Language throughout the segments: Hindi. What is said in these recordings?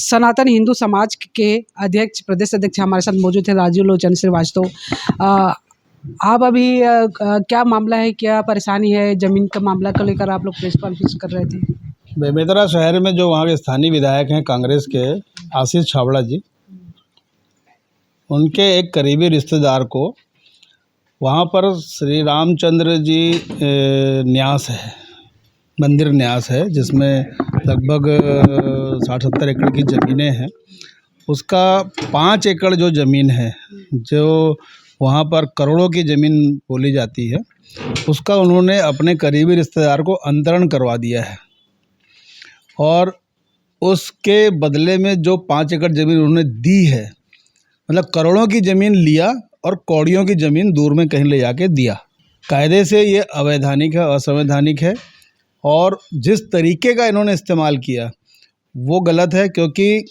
सनातन हिंदू समाज के अध्यक्ष, प्रदेश अध्यक्ष हमारे साथ मौजूद थे, राजीव लोचन श्रीवास्तव। आप अभी क्या मामला है, क्या परेशानी है, ज़मीन का मामला को लेकर आप लोग प्रेस कॉन्फ्रेंस कर रहे थे? बेमेतरा शहर में जो वहाँ के स्थानीय विधायक हैं कांग्रेस के आशीष छाबड़ा जी, उनके एक करीबी रिश्तेदार को वहाँ पर श्री रामचंद्र जी न्यास है, मंदिर न्यास है, जिसमें लगभग 60-70 एकड़ की ज़मीनें हैं। उसका 5 एकड़ जो ज़मीन है, जो वहाँ पर करोड़ों की ज़मीन बोली जाती है, उसका उन्होंने अपने करीबी रिश्तेदार को अंतरण करवा दिया है। और उसके बदले में जो 5 एकड़ ज़मीन उन्होंने दी है, मतलब करोड़ों की ज़मीन लिया और कौड़ियों की ज़मीन दूर में कहीं ले जाके दिया। कायदे से ये अवैधानिक है, असंवैधानिक है, और जिस तरीके का इन्होंने इस्तेमाल किया वो गलत है, क्योंकि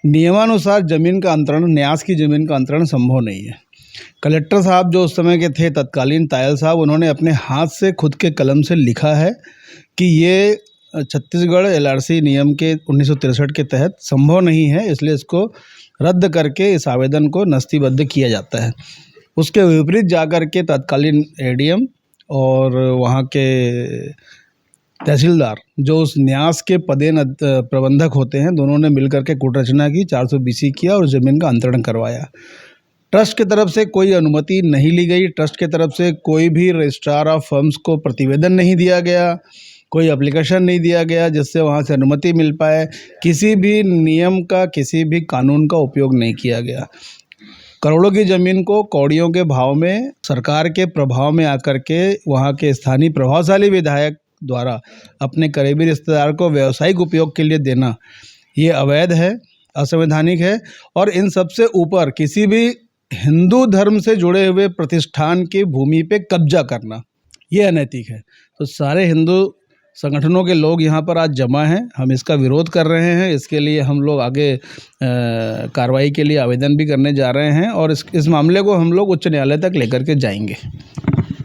नियमानुसार ज़मीन का अंतरण, न्यास की ज़मीन का अंतरण संभव नहीं है। कलेक्टर साहब जो उस समय के थे तत्कालीन, तायल साहब, उन्होंने अपने हाथ से खुद के कलम से लिखा है कि ये छत्तीसगढ़ एलआरसी नियम के 1963 के तहत संभव नहीं है, इसलिए इसको रद्द करके इस आवेदन को नस्तीबद्ध किया जाता है। उसके विपरीत जाकर के तत्कालीन एडीएम और वहाँ के तहसीलदार, जो उस न्यास के पदेन प्रबंधक होते हैं, दोनों ने मिलकर के कूटरचना की, 420 किया और ज़मीन का अंतरण करवाया। ट्रस्ट की तरफ से कोई अनुमति नहीं ली गई, ट्रस्ट की तरफ से कोई भी रजिस्ट्रार ऑफ फर्म्स को प्रतिवेदन नहीं दिया गया, कोई एप्लीकेशन नहीं दिया गया जिससे वहाँ से अनुमति मिल पाए, किसी भी नियम का, किसी भी कानून का उपयोग नहीं किया गया। करोड़ों की ज़मीन को कौड़ियों के भाव में, सरकार के प्रभाव में आकर के वहाँ के स्थानीय प्रभावशाली विधायक द्वारा अपने करीबी रिश्तेदार को व्यावसायिक उपयोग के लिए देना, ये अवैध है, असंवैधानिक है। और इन सबसे ऊपर किसी भी हिंदू धर्म से जुड़े हुए प्रतिष्ठान की भूमि पे कब्जा करना, ये अनैतिक है। तो सारे हिंदू संगठनों के लोग यहाँ पर आज जमा हैं, हम इसका विरोध कर रहे हैं। इसके लिए हम लोग आगे कार्रवाई के लिए आवेदन भी करने जा रहे हैं, और इस मामले को हम लोग उच्च न्यायालय तक लेकर के जाएंगे।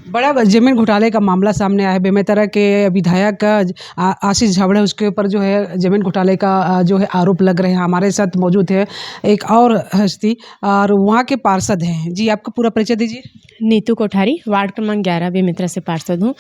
बड़ा ज़मीन घोटाले का मामला सामने आया है। बेमेतरा के विधायक का आशीष छाबड़ा, उसके ऊपर जो है ज़मीन घोटाले का जो है आरोप लग रहे हैं। हमारे साथ मौजूद है एक और हस्ती, और वहाँ के पार्षद हैं। जी, आपका पूरा परिचय दीजिए। नीतू कोठारी, वार्ड क्रमांक 11 बेमेतरा से पार्षद हूँ।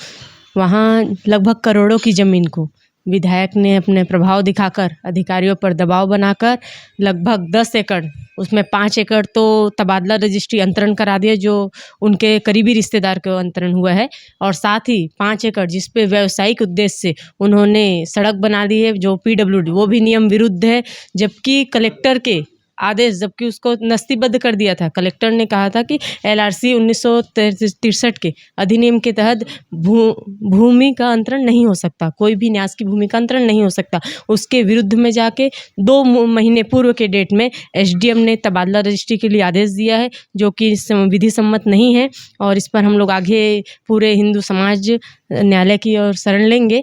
वहाँ लगभग करोड़ों की ज़मीन को विधायक ने अपने प्रभाव दिखाकर, अधिकारियों पर दबाव बनाकर लगभग 10 एकड़, उसमें 5 एकड़ तो तबादला रजिस्ट्री अंतरण करा दिया, जो उनके करीबी रिश्तेदार को अंतरण हुआ है, और साथ ही 5 एकड़ जिस पे व्यावसायिक उद्देश्य से उन्होंने सड़क बना दी है, जो PWD, वो भी नियम विरुद्ध है। जबकि कलेक्टर के आदेश, जबकि उसको नस्तीबद्ध कर दिया था। कलेक्टर ने कहा था कि LRC 1963 के अधिनियम के तहत भूमि का अंतरण नहीं हो सकता, कोई भी न्यास की भूमि का अंतरण नहीं हो सकता। उसके विरुद्ध में जाके 2 महीने पूर्व के डेट में SDM ने तबादला रजिस्ट्री के लिए आदेश दिया है, जो कि विधि सम्मत नहीं है, और इस पर हम लोग आगे पूरे हिंदू समाज न्यायालय की ओर शरण लेंगे।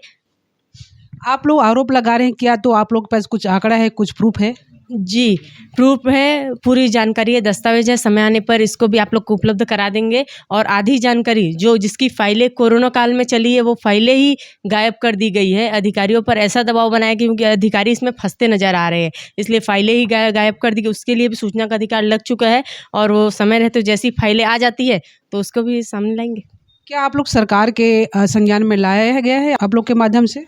आप लोग आरोप लगा रहे हैं, क्या तो आप लोग के पास कुछ आंकड़ा है, कुछ प्रूफ है? जी, प्रूफ है, पूरी जानकारी है, दस्तावेज है, समय आने पर इसको भी आप लोग को उपलब्ध करा देंगे। और आधी जानकारी जो जिसकी फाइलें कोरोना काल में चली है, वो फाइलें ही गायब कर दी गई है। अधिकारियों पर ऐसा दबाव बनाया क्योंकि अधिकारी इसमें फंसते नज़र आ रहे हैं, इसलिए फाइलें ही गायब कर दी गई। उसके लिए भी सूचना का अधिकार लग चुका है, और वो समय रहते जैसी फाइलें आ जाती है तो उसको भी सामने लाएंगे। क्या आप लोग सरकार के संज्ञान में लाया गया है आप लोग के माध्यम से?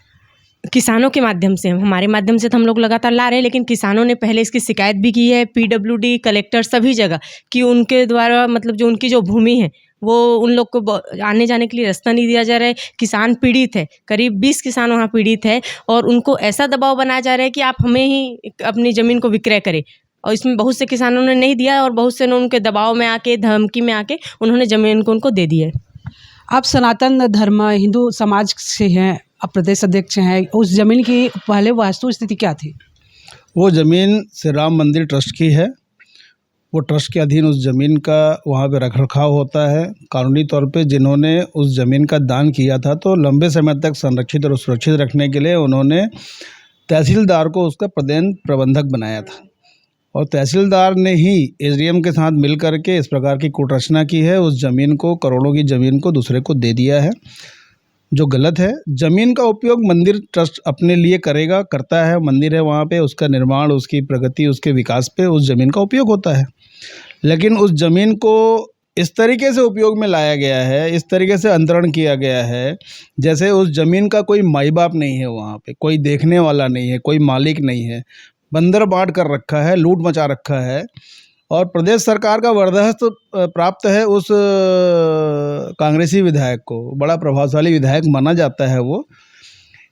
किसानों के माध्यम से, हमारे माध्यम से तो हम लोग लगातार ला रहे हैं, लेकिन किसानों ने पहले इसकी शिकायत भी की है PWD, कलेक्टर, सभी जगह, कि उनके द्वारा मतलब जो उनकी जो भूमि है वो उन लोग को आने जाने के लिए रास्ता नहीं दिया जा रहा है। किसान पीड़ित है, करीब 20 किसान वहाँ पीड़ित है, और उनको ऐसा दबाव बनाया जा रहा है कि आप हमें ही अपनी ज़मीन को विक्रय करें। और इसमें बहुत से किसानों ने नहीं दिया, और बहुत से ने उनके दबाव में आके, धमकी में आके उन्होंने ज़मीन को उनको दे दी है। आप सनातन धर्म हिंदू समाज से हैं, आप प्रदेश अध्यक्ष हैं, उस ज़मीन की पहले वास्तु स्थिति क्या थी? वो ज़मीन श्री राम मंदिर ट्रस्ट की है। वो ट्रस्ट के अधीन उस ज़मीन का वहाँ पे रखरखाव होता है। कानूनी तौर पे जिन्होंने उस ज़मीन का दान किया था, तो लंबे समय तक संरक्षित और सुरक्षित रखने के लिए उन्होंने तहसीलदार को उसका प्रबंधक बनाया था, और तहसीलदार ने ही SDM के साथ मिल कर के इस प्रकार की कूटरचना की है। उस ज़मीन को, करोड़ों की ज़मीन को दूसरे को दे दिया है। जो गलत है। ज़मीन का उपयोग मंदिर ट्रस्ट अपने लिए करता है, मंदिर है वहाँ पे, उसका निर्माण, उसकी प्रगति, उसके विकास पे उस ज़मीन का उपयोग होता है। लेकिन उस ज़मीन को इस तरीके से उपयोग में लाया गया है, इस तरीके से अंतरण किया गया है, जैसे उस ज़मीन का कोई माई बाप नहीं है वहाँ पे, कोई देखने वाला नहीं है, कोई मालिक नहीं है, बंदर बांट कर रखा है, लूट मचा रखा है। और प्रदेश सरकार का बर्दाश्त प्राप्त है उस कांग्रेसी विधायक को, बड़ा प्रभावशाली विधायक माना जाता है वो।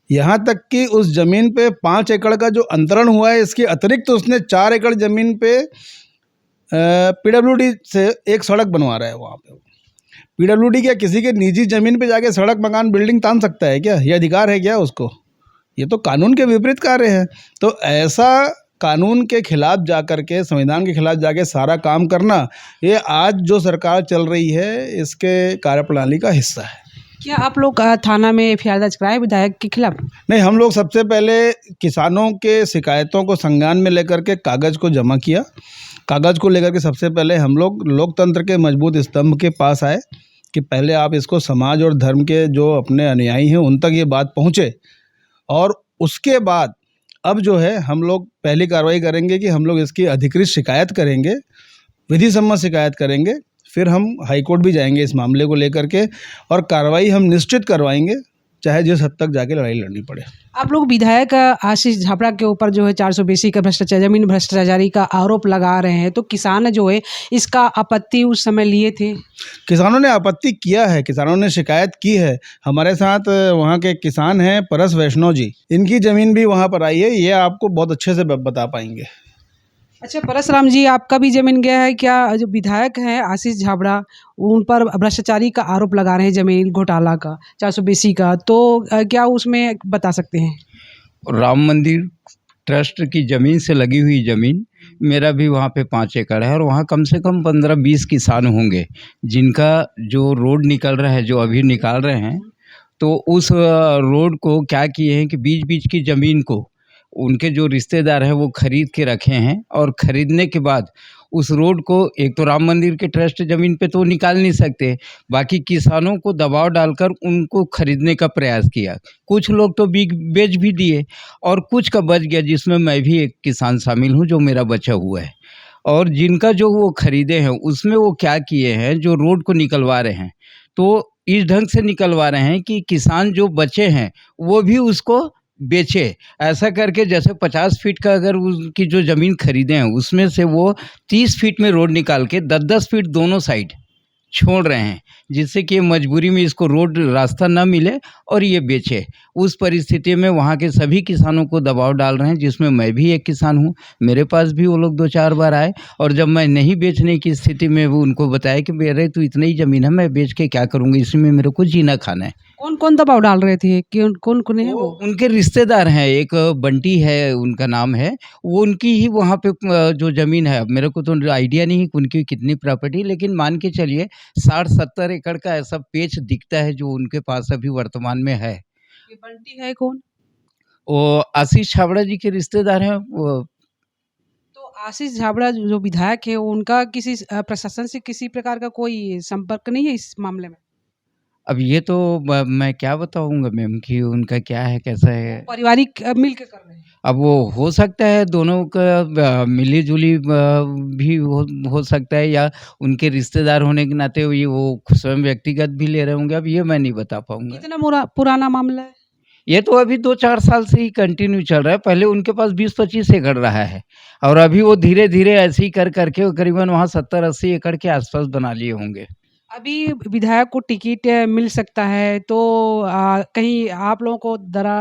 यहाँ तक कि उस ज़मीन पे 5 एकड़ का जो अंतरण हुआ है, इसके अतिरिक्त उसने 4 एकड़ ज़मीन पे पीडब्ल्यूडी से एक सड़क बनवा रहा है वहाँ पे। पीडब्ल्यूडी क्या किसी के निजी ज़मीन पे जाके सड़क, मकान, बिल्डिंग तान सकता है क्या? ये अधिकार है क्या उसको? ये तो कानून के विपरीत कार्य है। तो ऐसा कानून के खिलाफ जा कर के, संविधान के खिलाफ जाके सारा काम करना, ये आज जो सरकार चल रही है इसके कार्यप्रणाली का हिस्सा है। क्या आप लोग थाना में एफआईआर दर्ज कराए विधायक के खिलाफ? नहीं, हम लोग सबसे पहले किसानों के शिकायतों को संज्ञान में लेकर के कागज़ को जमा किया। कागज़ को लेकर के सबसे पहले हम लोग लोकतंत्र के मजबूत स्तंभ के पास आए कि पहले आप इसको समाज और धर्म के जो अपने अनुयायी हैं उन तक ये बात पहुँचे। और उसके बाद अब जो है हम लोग पहली कार्रवाई करेंगे कि हम लोग इसकी अधिकृत शिकायत करेंगे, विधि सम्मत शिकायत करेंगे। फिर हम हाई कोर्ट भी जाएंगे इस मामले को लेकर के, और कार्रवाई हम निश्चित करवाएंगे, चाहे जिस हद तक जाके लड़ाई लड़नी पड़े। आप लोग विधायक आशीष छाबड़ा के ऊपर जो है 482 का भ्रष्टाचार, जमीन भ्रष्टाचारी का आरोप लगा रहे हैं, तो किसान जो है इसका आपत्ति उस समय लिए थे? किसानों ने आपत्ति किया है, किसानों ने शिकायत की है। हमारे साथ वहाँ के किसान हैं परस वैष्णव जी, इनकी ज़मीन भी वहाँ पर आई है, ये आपको बहुत अच्छे से बता पाएंगे। अच्छा परसराम जी, आपका भी जमीन गया है क्या? जो विधायक हैं आशीष छाबड़ा, उन पर भ्रष्टाचारी का आरोप लगा रहे हैं, जमीन घोटाला का, 482 का, तो क्या उसमें बता सकते हैं? राम मंदिर ट्रस्ट की ज़मीन से लगी हुई ज़मीन, मेरा भी वहाँ पे 5 एकड़ है, और वहाँ कम से कम 15-20 किसान होंगे जिनका जो रोड निकल रहा है, जो अभी निकाल रहे हैं। तो उस रोड को क्या किए हैं कि बीच बीच की ज़मीन को उनके जो रिश्तेदार हैं वो खरीद के रखे हैं, और ख़रीदने के बाद उस रोड को, एक तो राम मंदिर के ट्रस्ट ज़मीन पे तो निकाल नहीं सकते, बाकी किसानों को दबाव डालकर उनको खरीदने का प्रयास किया। कुछ लोग तो बेच भी दिए, और कुछ का बच गया, जिसमें मैं भी एक किसान शामिल हूँ, जो मेरा बचा हुआ है। और जिनका जो वो खरीदे हैं उसमें वो क्या किए हैं, जो रोड को निकलवा रहे हैं तो इस ढंग से निकलवा रहे हैं कि किसान जो बचे हैं वो भी उसको बेचे। ऐसा करके जैसे 50 फीट का अगर उनकी जो ज़मीन खरीदे हैं उसमें से वो 30 फीट में रोड निकाल के 10-10 फीट दोनों साइड छोड़ रहे हैं, जिससे कि मजबूरी में इसको रोड रास्ता ना मिले और ये बेचे। उस परिस्थिति में वहाँ के सभी किसानों को दबाव डाल रहे हैं, जिसमें मैं भी एक किसान हूँ। मेरे पास भी वो लोग 2-4 बार आए, और जब मैं नहीं बेचने की स्थिति में वो उनको बताया कि मेरे तो इतनी ही ज़मीन है, मैं बेच के क्या करूँगी, इसमें मेरे को जीना खाना है। कौन कौन दबाव डाल रहे थे? कौन कौन है वो वो? उनके रिश्तेदार हैं, एक बंटी है उनका नाम है, वो उनकी ही वहाँ पे जो ज़मीन है, अब मेरे को तो आइडिया नहीं है कि उनकी कितनी प्रॉपर्टी, लेकिन मान के चलिए 60-70 एकड़ का ऐसा पेच दिखता है जो उनके पास अभी वर्तमान में है। ये बंटी है कौन? वो आशीष छाबड़ा जी के रिश्तेदार हैं वो। तो आशीष छाबड़ा जो विधायक है, उनका किसी प्रशासन से किसी प्रकार का कोई संपर्क नहीं है इस मामले में? अब ये तो मैं क्या बताऊँगा मैम कि उनका क्या है, कैसा है। पारिवारिक मिल के कर रहे हैं? अब वो हो सकता है दोनों का मिली-जुली भी हो सकता है, या उनके रिश्तेदार होने के नाते ये वो स्वयं व्यक्तिगत भी ले रहे होंगे, अब ये मैं नहीं बता पाऊँगा। कितना पुराना मामला है? ये तो अभी 2-4 साल से ही कंटिन्यू चल रहा है। पहले उनके पास 20-25 एकड़ रहा है, और अभी वो धीरे-धीरे ऐसे ही कर के वो करीबन वहाँ 70-80 एकड़ के आसपास बना लिए होंगे। अभी विधायक को टिकट मिल सकता है, तो कहीं आप लोगों को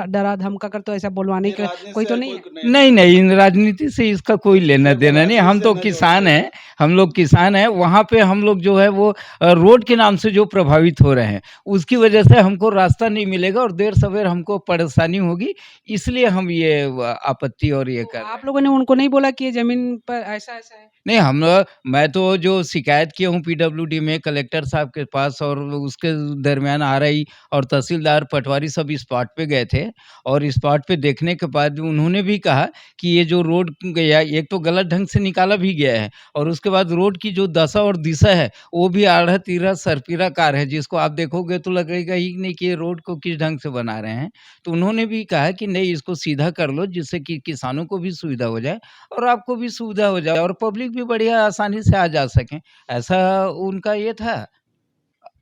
डरा धमका कर तो ऐसा बुलवाने का कोई तो नहीं है? नहीं, इन राजनीति से इसका कोई लेना-देना नहीं। हम तो किसान हैं, हम लोग किसान हैं। वहाँ पे हम लोग जो है वो रोड के नाम से जो प्रभावित हो रहे हैं, उसकी वजह से हमको रास्ता नहीं मिलेगा और देर-सवेर हमको परेशानी होगी, इसलिए हम ये आपत्ति और ये तो कर रहे हैं। आप लोगों ने उनको नहीं बोला कि ये ज़मीन पर ऐसा-ऐसा है? नहीं, मैं तो जो शिकायत किया हूँ पीडब्ल्यूडी में, कलेक्टर कलेक्टर साहब के पास और उसके दरमियान आरआई और तहसीलदार पटवारी सब स्पॉट पे गए थे और स्पॉट पे देखने के बाद उन्होंने भी कहा कि ये जो रोड गया एक तो गलत ढंग से निकाला भी गया है और उसके बाद रोड की जो दशा और दिशा है वो भी आढ़ा तिरछा सरपीरा कार है, जिसको आप देखोगे तो लगेगा ही नहीं कि ये रोड को किस ढंग से बना रहे हैं। तो उन्होंने भी कहा कि नहीं, इसको सीधा कर लो जिससे कि किसानों को भी सुविधा हो जाए और आपको भी सुविधा हो जाए और पब्लिक भी बढ़िया आसानी से आ जा सकें, ऐसा उनका ये था।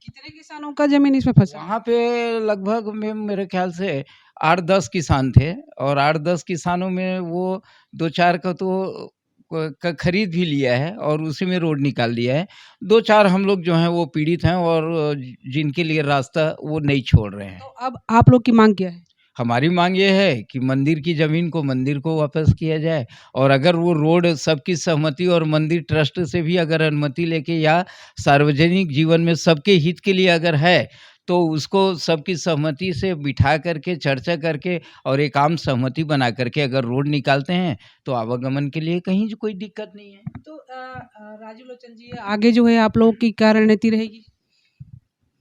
कितने किसानों का जमीन इसमें फंसा? वहाँ पे लगभग में मेरे ख्याल से 8-10 किसान थे और 8-10 किसानों में वो 2-4 का तो खरीद भी लिया है और उसी में रोड निकाल लिया है। 2-4 हम लोग जो हैं वो पीड़ित हैं और जिनके लिए रास्ता वो नहीं छोड़ रहे हैं। तो अब आप लोग की मांग क्या है? हमारी मांग ये है कि मंदिर की ज़मीन को मंदिर को वापस किया जाए और अगर वो रोड सबकी सहमति और मंदिर ट्रस्ट से भी अगर अनुमति लेके या सार्वजनिक जीवन में सबके हित के लिए अगर है तो उसको सबकी सहमति से बिठा करके चर्चा करके और एक आम सहमति बना करके अगर रोड निकालते हैं तो आवागमन के लिए कहीं कोई दिक्कत नहीं है। तो राजू लोचन जी, आगे जो है आप लोगों की क्या रणनीति रहेगी?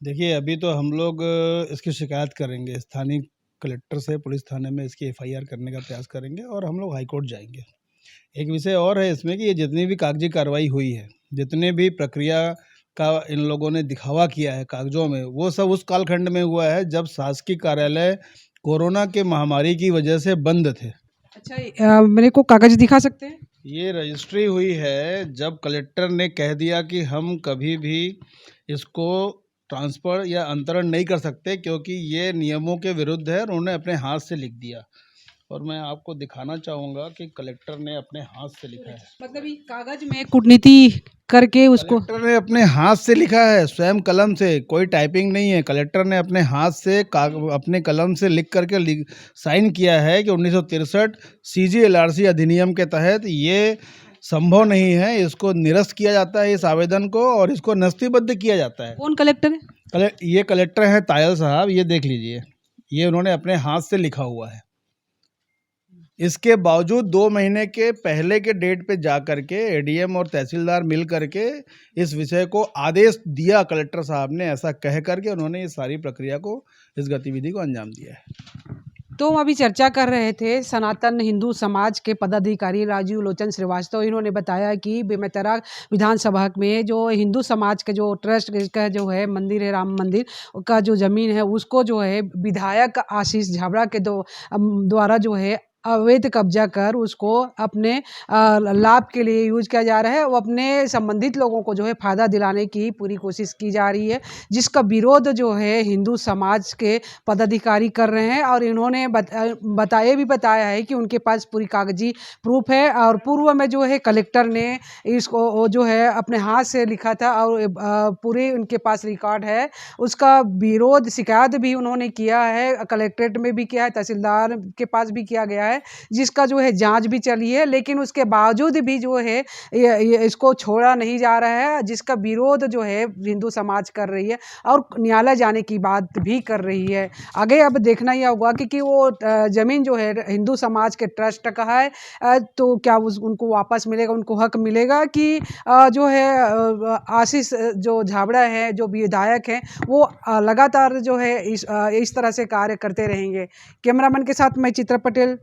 देखिए, अभी तो हम लोग इसकी शिकायत करेंगे स्थानीय कलेक्टर से, पुलिस थाने में इसकी एफआईआर करने का प्रयास करेंगे और हम लोग हाई कोर्ट जाएंगे। एक विषय और है इसमें कि ये जितनी भी कागजी कार्रवाई हुई है, जितने भी प्रक्रिया का इन लोगों ने दिखावा किया है कागजों में, वो सब उस कालखंड में हुआ है जब शासकीय कार्यालय कोरोना के महामारी की वजह से बंद थे। अच्छा, मेरे को कागज दिखा सकते हैं? ये रजिस्ट्री हुई है जब कलेक्टर ने कह दिया कि हम कभी भी इसको ट्रांसफ़र या अंतरण नहीं कर सकते क्योंकि ये नियमों के विरुद्ध है और उन्होंने अपने हाथ से लिख दिया। और मैं आपको दिखाना चाहूँगा कि कलेक्टर ने अपने हाथ से लिखा है। मतलब ये कागज में कूटनीति करके उसको कलेक्टर ने अपने हाथ से लिखा है, स्वयं कलम से, कोई टाइपिंग नहीं है। कलेक्टर ने अपने हाथ से अपने कलम से लिख करके साइन किया है कि 1963 CGLRC अधिनियम के तहत ये संभव नहीं है, इसको निरस्त किया जाता है इस आवेदन को और इसको नस्तीबद्ध किया जाता है। कौन कलेक्टर है? ये कलेक्टर हैं तायल साहब, ये देख लीजिए, ये उन्होंने अपने हाथ से लिखा हुआ है। इसके बावजूद 2 महीने के पहले के डेट पे जा करके एडीएम और तहसीलदार मिल करके इस विषय को आदेश दिया कलेक्टर साहब ने, ऐसा कह करके उन्होंने इस सारी प्रक्रिया को, इस गतिविधि को अंजाम दिया है। तो हम अभी चर्चा कर रहे थे सनातन हिंदू समाज के पदाधिकारी राजीव लोचन श्रीवास्तव। इन्होंने बताया कि बेमेतरा विधानसभा में जो हिंदू समाज के जो ट्रस्ट का जो है मंदिर है, राम मंदिर का जो ज़मीन है, उसको जो है विधायक आशीष छाबड़ा के द्वारा जो है अवैध कब्जा कर उसको अपने लाभ के लिए यूज किया जा रहा है। वो अपने संबंधित लोगों को जो है फ़ायदा दिलाने की पूरी कोशिश की जा रही है, जिसका विरोध जो है हिंदू समाज के पदाधिकारी कर रहे हैं। और इन्होंने बताया है कि उनके पास पूरी कागजी प्रूफ है और पूर्व में जो है कलेक्टर ने इसको जो है अपने हाथ से लिखा था और पूरे उनके पास रिकॉर्ड है। उसका विरोध शिकायत भी उन्होंने किया है, कलेक्ट्रेट में भी किया है, तहसीलदार के पास भी किया गया है, जिसका जो है जांच भी चली है। लेकिन उसके बावजूद भी जो है ये इसको छोड़ा नहीं जा रहा है, जिसका विरोध जो है हिंदू समाज कर रही है और न्यायालय जाने की बात भी कर रही है। आगे अब देखना यह होगा कि वो ज़मीन जो है हिंदू समाज के ट्रस्ट का है, तो क्या उनको वापस मिलेगा, उनको हक मिलेगा कि जो है आशीष जो छाबड़ा है, जो विधायक हैं, वो लगातार जो है इस तरह से कार्य करते रहेंगे। कैमरामैन के साथ मैं चित्रा पटेल।